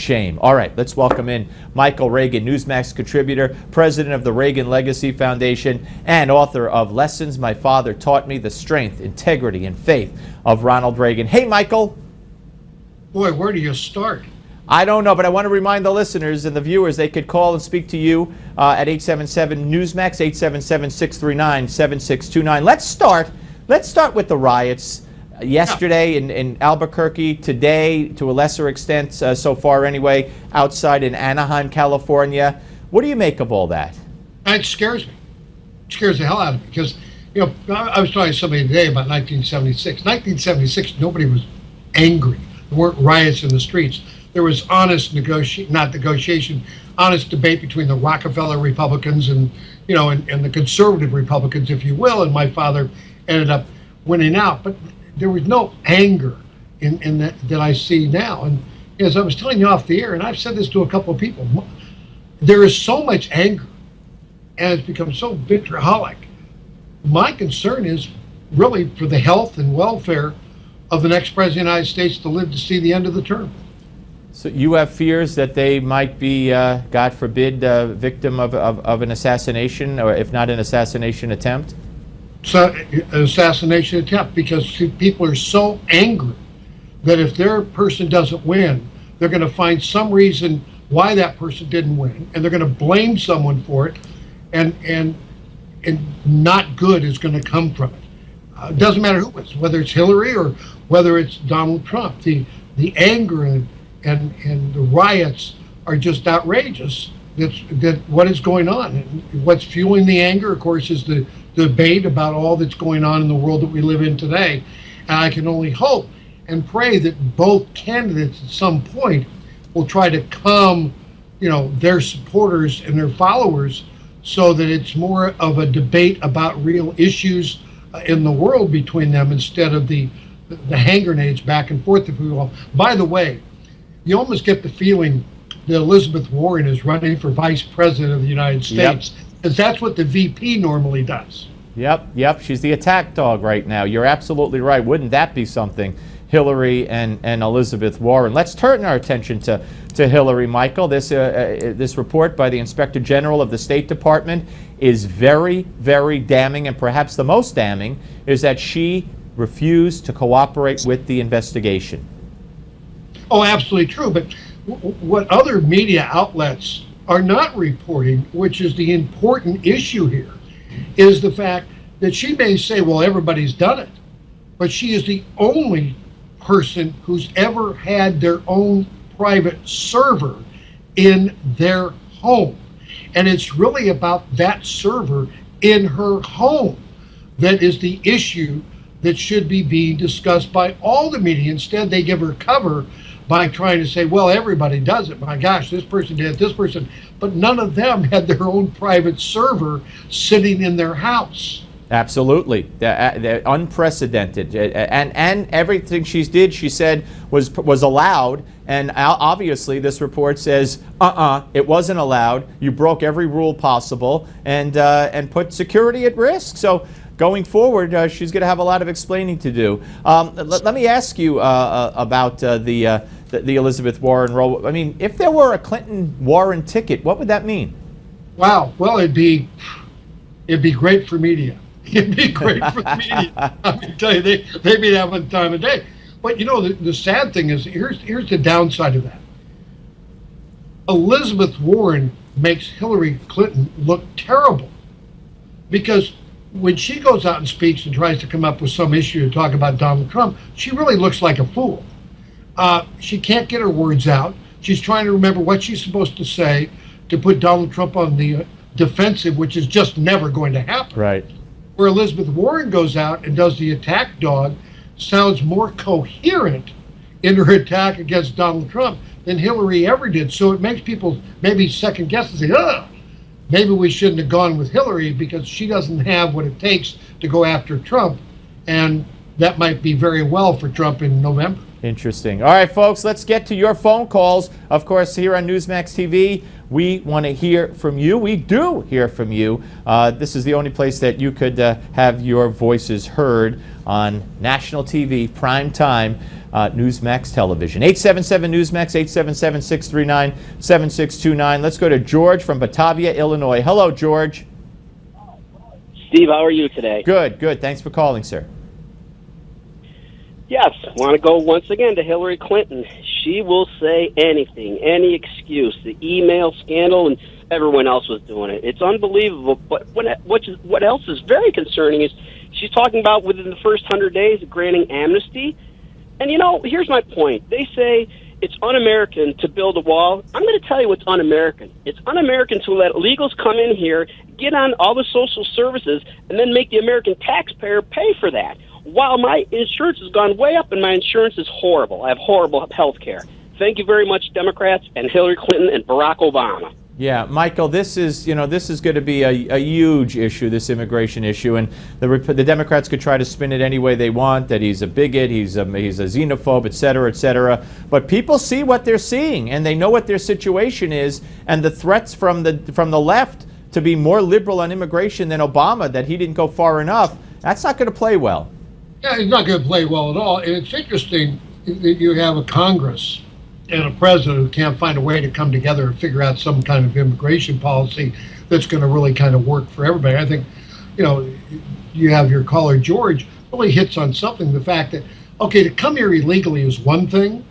shame. All right, let's welcome in Michael Reagan, Newsmax contributor, president of the Reagan Legacy Foundation, and author of Lessons My Father Taught Me: The Strength, Integrity, and Faith of Ronald Reagan. Hey, Michael. Boy, where do you start? I don't know, but I want to remind the listeners and the viewers they could call and speak to you at 877-NEWSMAX, 877-639-7629. Let's start with the riots yesterday in Albuquerque, today, to a lesser extent so far anyway, outside in Anaheim, California. What do you make of all that? It scares me. It scares the hell out of me because, you know, I was talking to somebody today about 1976. 1976, nobody was angry. There weren't riots in the streets. There was honest honest debate between the Rockefeller Republicans and, you know, and the conservative Republicans, if you will, and my father ended up winning out. But there was no anger in that I see now. And as I was telling you off the air, and I've said this to a couple of people, there is so much anger and it's become so vitriolic. My concern is really for the health and welfare of the next president of the United States to live to see the end of the term. So you have fears that they might be, God forbid, victim of an assassination, or if not an assassination attempt? So, an assassination attempt, because people are so angry that if their person doesn't win, they're going to find some reason why that person didn't win, and they're going to blame someone for it, and not good is going to come from it. It doesn't matter who it is, whether it's Hillary or whether it's Donald Trump. The anger and the riots are just outrageous. That what is going on, and what's fueling the anger, of course, is the debate about all that's going on in the world that we live in today. And I can only hope and pray that both candidates at some point will try to calm, you know, their supporters and their followers, so that it's more of a debate about real issues in the world between them, instead of the hand grenades back and forth, if we will. By the way, you almost get the feeling that Elizabeth Warren is running for vice president of the United States, because that's what the VP normally does. Yep. She's the attack dog right now. You're absolutely right. Wouldn't that be something? Hillary and Elizabeth Warren. Let's turn our attention to Hillary, Michael. This report by the Inspector General of the State Department is very, very damning, and perhaps the most damning is that she refused to cooperate with the investigation. Oh, absolutely true. But what other media outlets are not reporting, which is the important issue here, is the fact that she may say, well, everybody's done it, but she is the only person who's ever had their own private server in their home. And it's really about that server in her home that is the issue that should be being discussed by all the media. Instead, they give her cover by trying to say, well, everybody does it. My gosh, this person did it, this person. But none of them had their own private server sitting in their house. Absolutely. They're unprecedented. And everything she did, she said, was allowed. And obviously, this report says, it wasn't allowed. You broke every rule possible and put security at risk. So going forward, she's going to have a lot of explaining to do. Let me ask you about the Elizabeth Warren role. I mean, if there were a Clinton-Warren ticket, what would that mean? Wow. Well, it'd be great for media. It'd be great for the media. I can tell you, they'd be having the time of day. But you know, the sad thing is, here's the downside of that. Elizabeth Warren makes Hillary Clinton look terrible, because when she goes out and speaks and tries to come up with some issue to talk about Donald Trump, she really looks like a fool. She can't get her words out. She's trying to remember what she's supposed to say to put Donald Trump on the defensive, which is just never going to happen. Right. Where Elizabeth Warren goes out and does the attack dog, sounds more coherent in her attack against Donald Trump than Hillary ever did. So it makes people maybe second guess and say, maybe we shouldn't have gone with Hillary, because she doesn't have what it takes to go after Trump. And that might be very well for Trump in November. Interesting. All right, folks, let's get to your phone calls. Of course, here on Newsmax TV, we want to hear from you. We do hear from you. This is the only place that you could have your voices heard on national TV, prime time. Newsmax television. 877 Newsmax, 877-639-7629. Let's go to George from Batavia, Illinois. Hello, George. Steve, how are you today? Good, good. Thanks for calling, sir. Yes, want to go once again to Hillary Clinton. She will say anything, any excuse. The email scandal, and everyone else was doing it. It's unbelievable. But what else is very concerning is she's talking about within the first 100 days granting amnesty. And, here's my point. They say it's un-American to build a wall. I'm going to tell you what's un-American. It's un-American to let illegals come in here, get on all the social services, and then make the American taxpayer pay for that. While my insurance has gone way up and my insurance is horrible. I have horrible health care. Thank you very much, Democrats and Hillary Clinton and Barack Obama. Yeah, Michael, this is going to be a huge issue, this immigration issue, and the Democrats could try to spin it any way they want, that he's a bigot, he's a xenophobe, et cetera, but people see what they're seeing, and they know what their situation is, and the threats from the left to be more liberal on immigration than Obama, that he didn't go far enough, that's not going to play well. Yeah, it's not going to play well at all. And it's interesting that you have a Congress and a president who can't find a way to come together and figure out some kind of immigration policy that's going to really kind of work for everybody. I think, you have your caller, George, really hits on something, the fact that, okay, to come here illegally is one thing,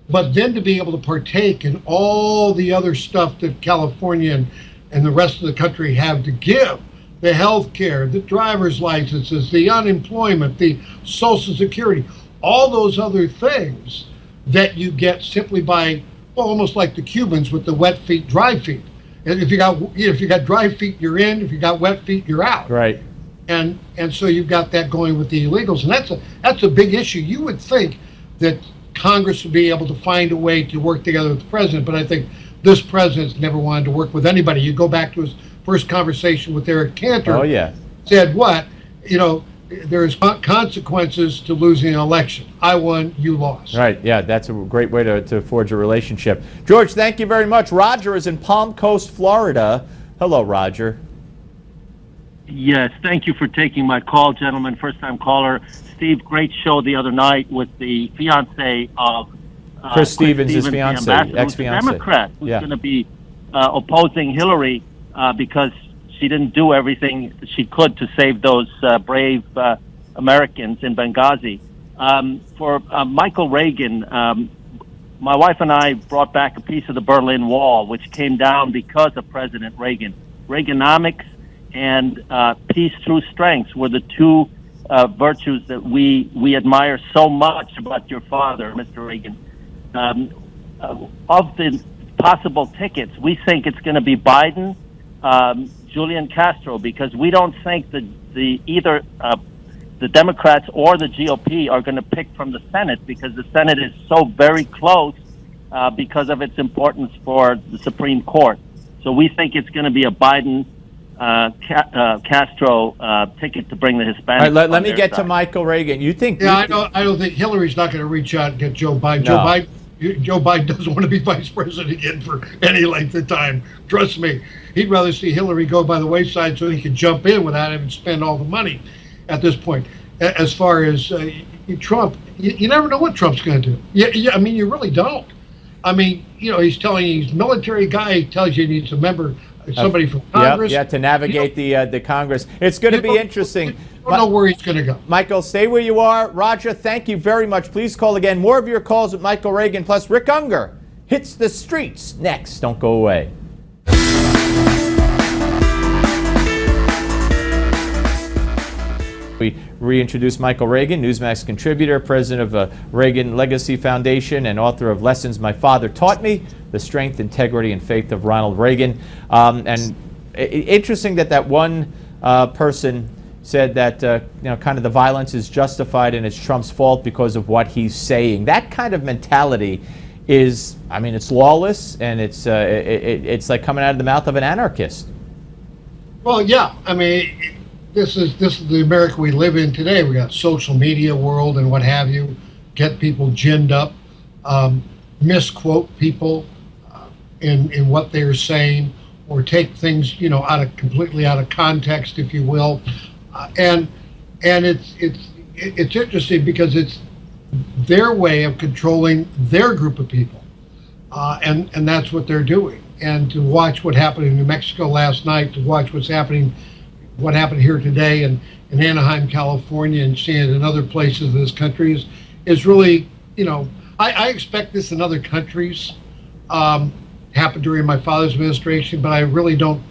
but then to be able to partake in all the other stuff that California and the rest of the country have to give, the health care, the driver's licenses, the unemployment, the Social Security, all those other things that you get simply by, almost like the Cubans with the wet feet, dry feet. And if you got dry feet, you're in. If you got wet feet, you're out. Right. And so you've got that going with the illegals, and that's a big issue. You would think that Congress would be able to find a way to work together with the president, but I think this president's never wanted to work with anybody. You go back to his first conversation with Eric Cantor. Oh, yeah. Said what? There's consequences to losing an election. I won, you lost. Right, yeah, that's a great way to forge a relationship. George, thank you very much. Roger is in Palm Coast, Florida. Hello, Roger. Yes, thank you for taking my call, gentlemen. First-time caller. Steve, great show the other night with the fiance of Chris Stevens, his fiance, ex-fiance. Democrat, who's going to be opposing Hillary because she didn't do everything she could to save those brave Americans in Benghazi. For Michael Reagan, my wife and I brought back a piece of the Berlin Wall, which came down because of President Reagan. Reaganomics and peace through strength were the two virtues that we admire so much about your father, Mr. Reagan. Of the possible tickets, we think it's going to be Biden, Julian Castro, because we don't think that either the Democrats or the GOP are going to pick from the Senate, because the Senate is so very close because of its importance for the Supreme Court. So we think it's going to be a Biden Castro ticket to bring the Hispanics. All right, let me get to Michael Reagan. You think? Yeah, I don't think Hillary's not going to reach out and get Joe Biden. No. Joe Biden doesn't want to be vice president again for any length of time. Trust me. He'd rather see Hillary go by the wayside so he can jump in without having to spend all the money at this point. As far as Trump, you never know what Trump's going to do. I mean, you really don't. I mean, he's telling you he's a military guy. He tells you he needs a member, somebody from Congress. Yeah, to navigate the Congress. It's going to be interesting. I don't know where he's going to go. Michael, stay where you are. Roger, thank you very much. Please call again. More of your calls with Michael Reagan. Plus, Rick Unger hits the streets next. Don't go away. We reintroduce Michael Reagan, Newsmax contributor, president of Reagan Legacy Foundation, and author of Lessons My Father Taught Me, The Strength, Integrity, and Faith of Ronald Reagan. And interesting that one person said that kind of the violence is justified and it's Trump's fault because of what he's saying. That kind of mentality is, it's lawless, and it's like coming out of the mouth of an anarchist. Well, yeah. This is the America we live in today. We got social media world and what have you, get people ginned up, misquote people in what they're saying, or take things completely out of context, if you will, and it's interesting because their way of controlling their group of people. And that's what they're doing. And to watch what happened in New Mexico last night, to watch what happened here today in Anaheim, California, and seeing it in other places in this country is really, I expect this in other countries. Happened during my father's administration, but I really don't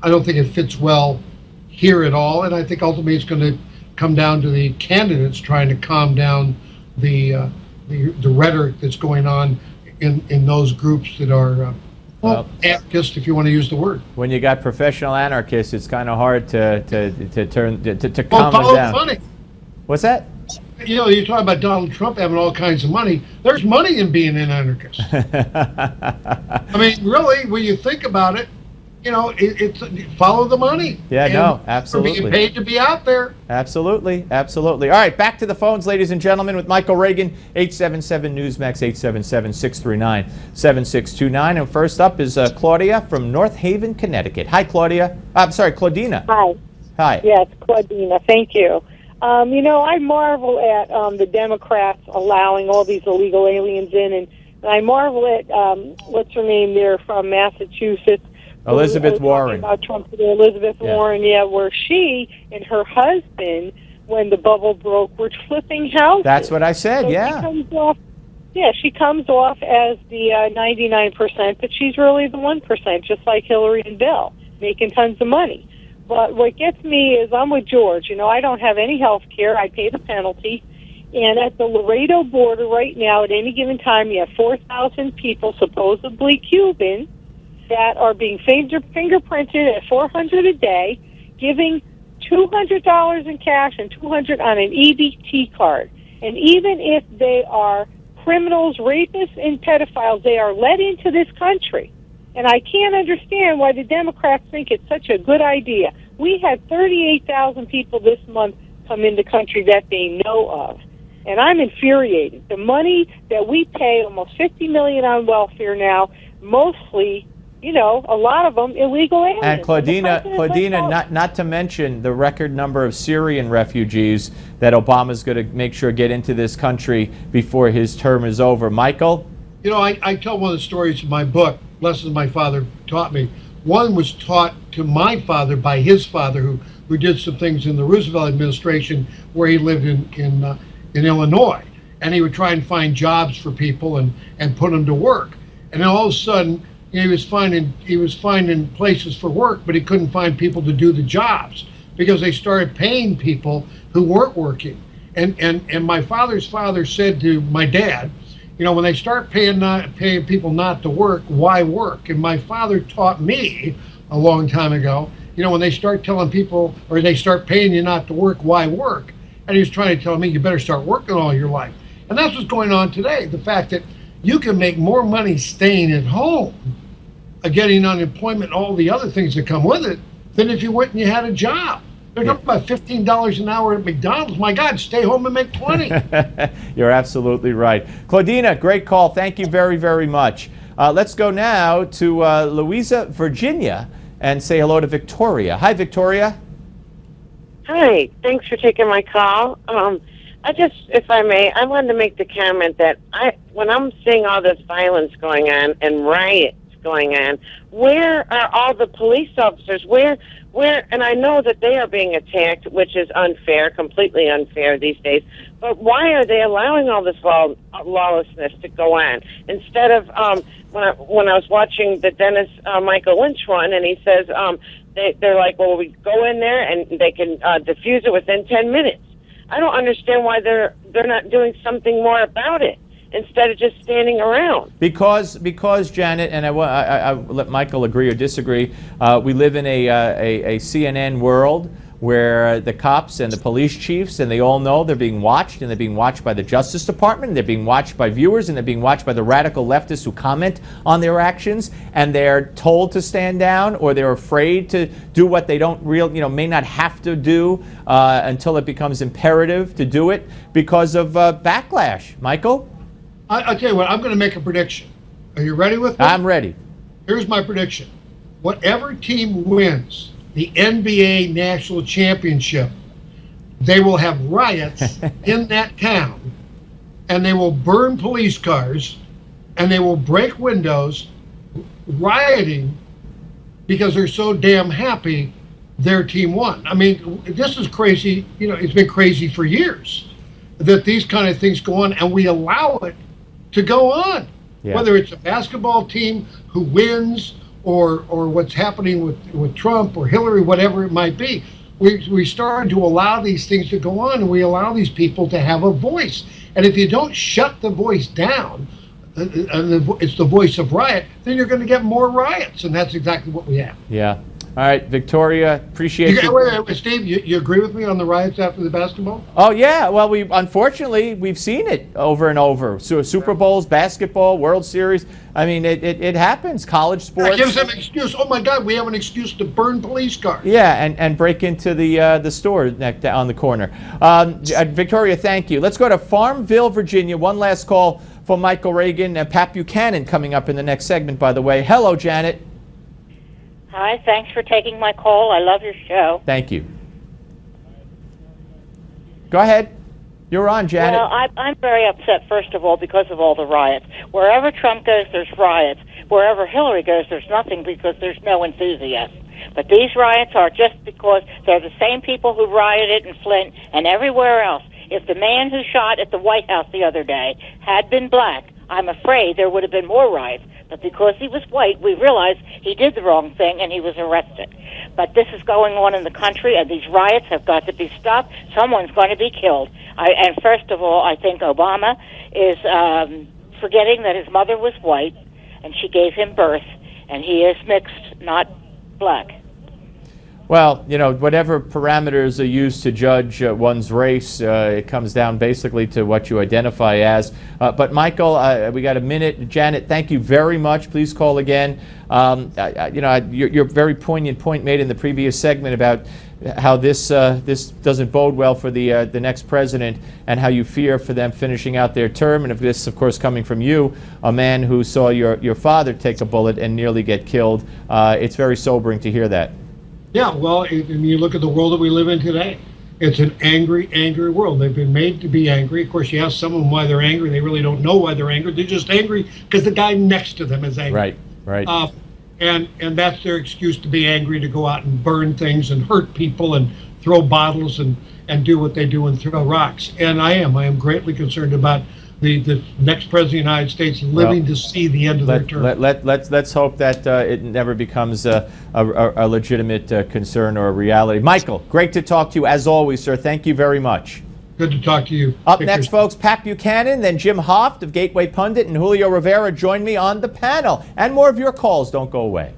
think it fits well here at all. And I think ultimately it's going to come down to the candidates trying to calm down the rhetoric that's going on in those groups that are anarchists, if you want to use the word. When you got professional anarchists, it's kind of hard to calm follow them down. Money. What's that? You're talking about Donald Trump having all kinds of money. There's money in being an anarchist. I mean, really, when you think about it, it's follow the money. Yeah, no, absolutely. You're being paid to be out there. Absolutely, absolutely. All right, back to the phones, ladies and gentlemen, with Michael Reagan, 877 Newsmax, 877-639-7629. And first up is Claudia from North Haven, Connecticut. Hi, Claudia. I'm sorry, Claudina. Hi. Hi. Yes, Claudina. Thank you. I marvel at the Democrats allowing all these illegal aliens in, and I marvel at what's her name there from Massachusetts. Elizabeth Warren. About Trump today, Elizabeth Warren, where she and her husband, when the bubble broke, were flipping houses. That's what I said, so yeah. She comes off as the 99%, but she's really the 1%, just like Hillary and Bill, making tons of money. But what gets me is I'm with George. I don't have any health care. I pay the penalty. And at the Laredo border right now, at any given time, you have 4,000 people, supposedly Cuban, that are being fingerprinted at $400 a day, giving $200 in cash and $200 on an EBT card. And even if they are criminals, rapists, and pedophiles, they are let into this country. And I can't understand why the Democrats think it's such a good idea. We had 38,000 people this month come in the country that they know of. And I'm infuriated. The money that we pay, almost $50 million on welfare now, mostly, a lot of them illegal aliens. And Claudina, not to mention the record number of Syrian refugees that Obama's going to make sure get into this country before his term is over. Michael? I tell one of the stories in my book, Lessons My Father Taught Me. One was taught to my father by his father, who did some things in the Roosevelt administration where he lived in Illinois. And he would try and find jobs for people and put them to work. And then all of a sudden, he was finding places for work, but he couldn't find people to do the jobs because they started paying people who weren't working. And my father's father said to my dad, when they start paying people not to work, why work? And my father taught me a long time ago, when they start telling people or they start paying you not to work, why work? And he was trying to tell me you better start working all your life. And that's what's going on today. The fact that you can make more money staying at home, getting unemployment, all the other things that come with it, than if you went and you had a job. They're talking about $15 an hour at McDonald's. My God, stay home and make 20. You're absolutely right. Claudina, great call. Thank you very, very much. Let's go now to Louisa, Virginia, and say hello to Victoria. Hi, Victoria. Hi. Thanks for taking my call. If I may, I wanted to make the comment that when I'm seeing all this violence going on and riots going on, where are all the police officers? Where, and I know that they are being attacked, which is unfair, completely unfair these days, but why are they allowing all this lawlessness to go on? Instead of, when I was watching the Dennis Michael Lynch one, and he says, they're like, well, we go in there and they can defuse it within 10 minutes. I don't understand why they're not doing something more about it instead of just standing around. Because Janet, and I let Michael agree or disagree, we live in a CNN world where the cops and the police chiefs, and they all know they're being watched, and they're being watched by the Justice Department, and they're being watched by viewers, and they're being watched by the radical leftists who comment on their actions, and they're told to stand down, or they're afraid to do what they don't may not have to do until it becomes imperative to do it because of backlash. Michael? I'll tell you what, I'm going to make a prediction. Are you ready with me? I'm ready. Here's my prediction. Whatever team wins the NBA National Championship, they will have riots in that town and they will burn police cars, and they will break windows, rioting because they're so damn happy their team won. I mean, this is crazy. You know, it's been crazy for years that these kind of things go on, and we allow it to go on. Yeah. Whether it's a basketball team who wins, or what's happening with Trump or Hillary, whatever it might be. We started to allow these things to go on, and we allow these people to have a voice. And if you don't shut the voice down, and it's the voice of riot, then you're going to get more riots, and that's exactly what we have. Yeah. All right, Victoria, appreciate you. Wait, Steve, you agree with me on the riots after the basketball? Oh yeah, well unfortunately we've seen it over and over. So Super Bowls, basketball, World Series. I mean, it happens. College sports. That gives them an excuse. Oh my God, we have an excuse to burn police cars. Yeah, and break into the store on the corner. Victoria, thank you. Let's go to Farmville, Virginia. One last call for Michael Reagan and Pat Buchanan coming up in the next segment. By the way, hello, Janet. Hi, thanks for taking my call. I love your show. Thank you. Go ahead. You're on, Janet. Well, I'm very upset, first of all, because of all the riots. Wherever Trump goes, there's riots. Wherever Hillary goes, there's nothing because there's no enthusiasm. But these riots are just because they're the same people who rioted in Flint and everywhere else. If the man who shot at the White House the other day had been black, I'm afraid there would have been more riots. But because he was white, we realized he did the wrong thing and he was arrested. But this is going on in the country, and these riots have got to be stopped. Someone's going to be killed. And first of all, I think Obama is forgetting that his mother was white and she gave him birth, and he is mixed, not black. Well, you know, whatever parameters are used to judge one's race, it comes down basically to what you identify as. But Michael, we got a minute. Janet, thank you very much. Please call again. You know, your very poignant point made in the previous segment about how this doesn't bode well for the next president, and how you fear for them finishing out their term. And if this, of course, coming from you, a man who saw your father take a bullet and nearly get killed, it's very sobering to hear that. Yeah, well, and you look at the world that we live in today. It's an angry, angry world. They've been made to be angry. Of course, you ask someone why they're angry. They really don't know why they're angry. They're just angry because the guy next to them is angry. Right. And that's their excuse to be angry, to go out and burn things and hurt people and throw bottles and do what they do and throw rocks. And I am greatly concerned about the next president of the United States living to see the end of their term. Let's hope that it never becomes a legitimate concern or a reality. Michael, great to talk to you as always, sir. Thank you very much. Good to talk to you. Up next, folks, Pat Buchanan, then Jim Hoft of Gateway Pundit, and Julio Rivera join me on the panel. And more of your calls. Don't go away.